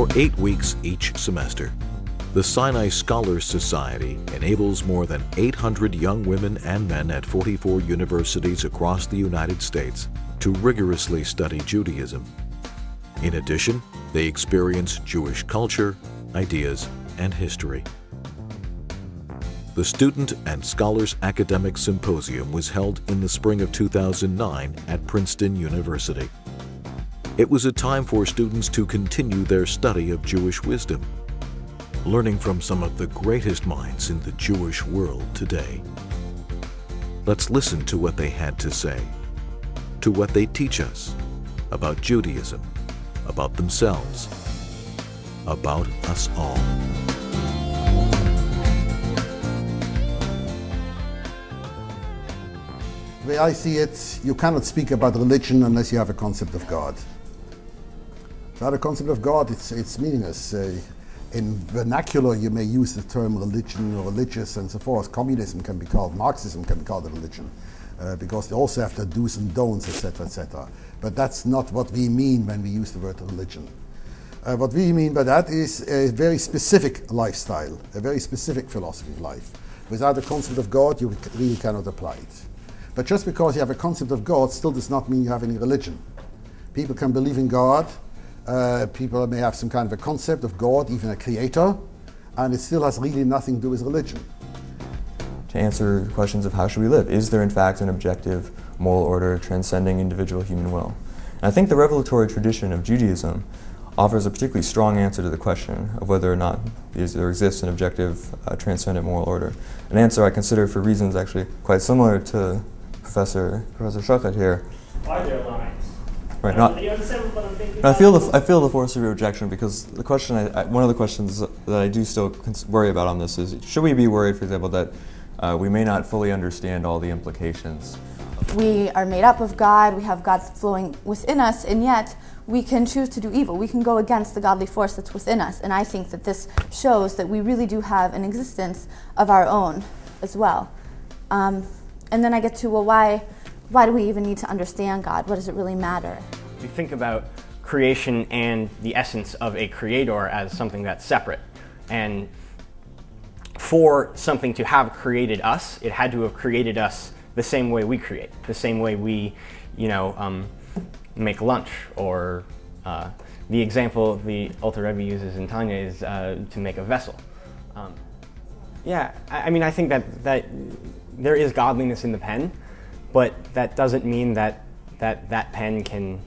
for 8 weeks each semester. The Sinai Scholars Society enables more than 800 young women and men at 44 universities across the United States to rigorously study Judaism. In addition, they experience Jewish culture, ideas, and history. The Student and Scholars Academic Symposium was held in the spring of 2009 at Princeton University. It was a time for students to continue their study of Jewish wisdom, learning from some of the greatest minds in the Jewish world today. Let's listen to what they had to say, to what they teach us about Judaism, about themselves, about us all. The way I see it, you cannot speak about religion unless you have a concept of God. Without a concept of God, it's meaningless. In vernacular, you may use the term religion or religious and so forth. Communism can be called, Marxism can be called a religion, because they also have their do's and don'ts, etc., etc. But that's not what we mean when we use the word religion. What we mean by that is a very specific lifestyle, a very specific philosophy of life. Without a concept of God, you really cannot apply it. But just because you have a concept of God still does not mean you have any religion. People can believe in God. People may have some kind of a concept of God, even a creator, and it still has really nothing to do with religion. To answer questions of how should we live, is there in fact an objective moral order transcending individual human will? And I think the revelatory tradition of Judaism offers a particularly strong answer to the question of whether or not there exists an objective transcendent moral order. An answer I consider for reasons actually quite similar to Professor Shochet here. Are there lines? Right. You understand what I'm thinking? I feel the force of your objection, because the question, one of the questions that I do still worry about on this is, should we be worried, for example, that we may not fully understand all the implications? We are made up of God, we have God flowing within us, and yet we can choose to do evil. We can go against the godly force that's within us, and I think that this shows that we really do have an existence of our own as well. And then I get to, well, why do we even need to understand God? What does it really matter? We think about creation and the essence of a creator as something that's separate. And for something to have created us, it had to have created us the same way we create, the same way we, make lunch, or the example the Alter Rebbe uses in Tanya is to make a vessel. I mean, I think that there is godliness in the pen, but that doesn't mean that pen can,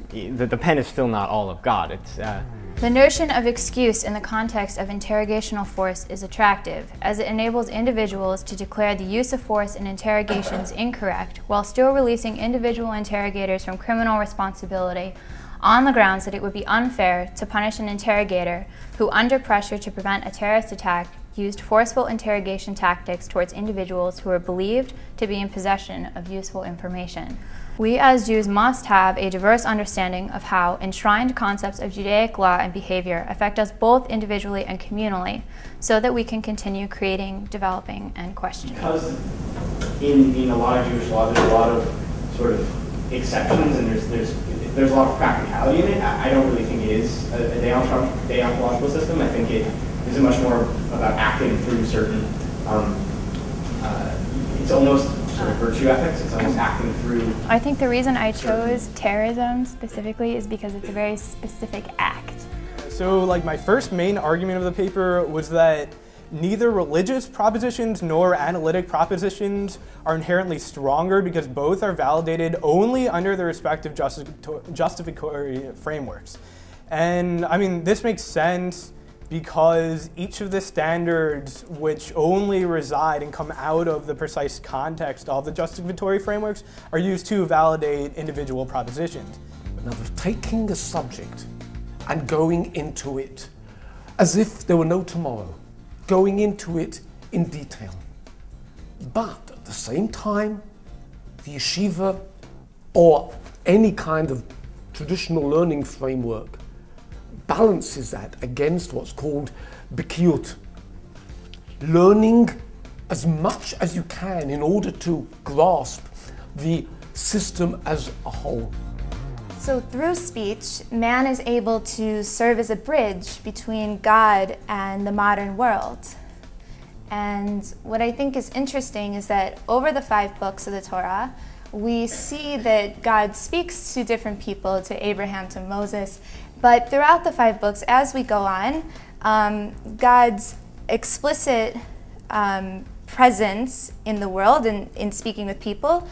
the pen is still not all of God. It's The notion of excuse in the context of interrogational force is attractive, as it enables individuals to declare the use of force in interrogations incorrect, while still releasing individual interrogators from criminal responsibility on the grounds that it would be unfair to punish an interrogator who, under pressure to prevent a terrorist attack, used forceful interrogation tactics towards individuals who were believed to be in possession of useful information. We as Jews must have a diverse understanding of how enshrined concepts of Judaic law and behavior affect us both individually and communally, so that we can continue creating, developing, and questioning. Because in a lot of Jewish law, there's a lot of sort of exceptions, and there's a lot of practicality in it. I don't really think it is a deontological system. I think it is much more about acting through certain, it's almost sort of virtue ethics. It's almost acting through. I think the reason I chose terrorism specifically is because it's a very specific act. So my first main argument of the paper was that neither religious propositions nor analytic propositions are inherently stronger, because both are validated only under the respective justificatory frameworks. And I mean, this makes sense because each of the standards, which only reside and come out of the precise context of the justificatory frameworks, are used to validate individual propositions. Now, taking a subject and going into it as if there were no tomorrow, going into it in detail. But at the same time, the yeshiva or any kind of traditional learning framework balances that against what's called bikiyut. Learning as much as you can in order to grasp the system as a whole. So through speech, man is able to serve as a bridge between God and the modern world. And what I think is interesting is that over the 5 books of the Torah, we see that God speaks to different people, to Abraham, to Moses, but throughout the 5 books, as we go on, God's explicit presence in the world and in speaking with people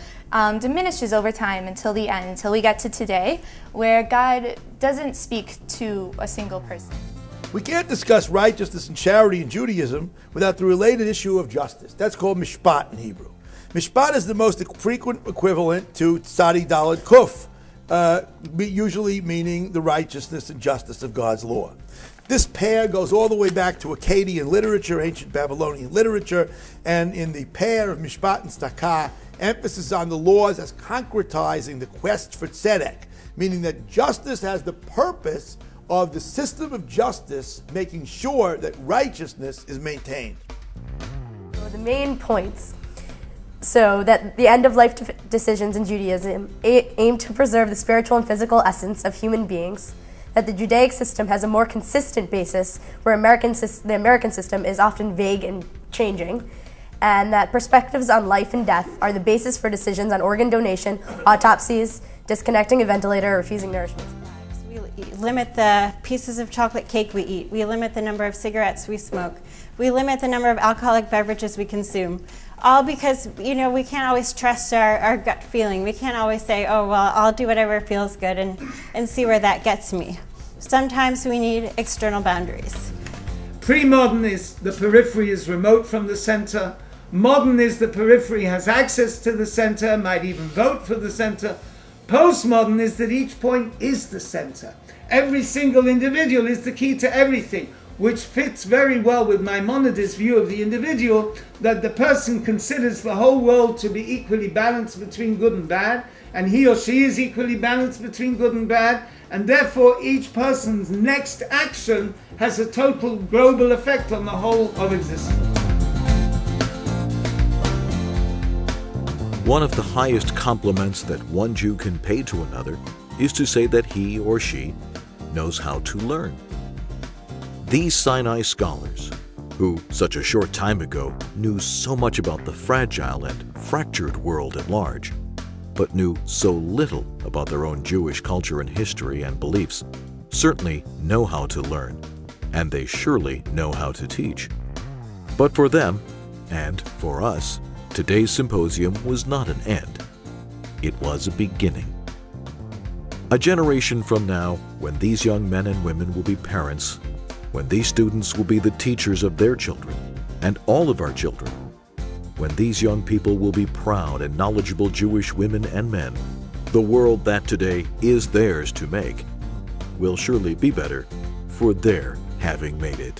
diminishes over time until the end, until we get to today, where God doesn't speak to a single person. We can't discuss righteousness and charity in Judaism without the related issue of justice. That's called mishpat in Hebrew. Mishpat is the most frequent equivalent to tzadi daled kuf, usually meaning the righteousness and justice of God's law. This pair goes all the way back to Akkadian literature, ancient Babylonian literature, and in the pair of mishpat and tzedakah, emphasis on the laws as concretizing the quest for tzedek, meaning that justice has the purpose of the system of justice making sure that righteousness is maintained. The main points. So that the end-of-life decisions in Judaism aim to preserve the spiritual and physical essence of human beings, that the Judaic system has a more consistent basis, where the American system is often vague and changing, and that perspectives on life and death are the basis for decisions on organ donation, autopsies, disconnecting a ventilator, or refusing nourishment. We limit the pieces of chocolate cake we eat. We limit the number of cigarettes we smoke. We limit the number of alcoholic beverages we consume. All because, we can't always trust our gut feeling. We can't always say, oh, well, I'll do whatever feels good and see where that gets me. Sometimes we need external boundaries. Pre-modern is the periphery is remote from the center. Modern is the periphery has access to the center, might even vote for the center. Postmodern is that each point is the center. Every single individual is the key to everything, which fits very well with Maimonides' view of the individual, that the person considers the whole world to be equally balanced between good and bad, and he or she is equally balanced between good and bad, and therefore each person's next action has a total global effect on the whole of existence. One of the highest compliments that one Jew can pay to another is to say that he or she knows how to learn. These Sinai scholars, who such a short time ago knew so much about the fragile and fractured world at large, but knew so little about their own Jewish culture and history and beliefs, certainly know how to learn, and they surely know how to teach. But for them, and for us, today's symposium was not an end. It was a beginning. A generation from now, when these young men and women will be parents, when these students will be the teachers of their children, and all of our children, when these young people will be proud and knowledgeable Jewish women and men, the world that today is theirs to make will surely be better for their having made it.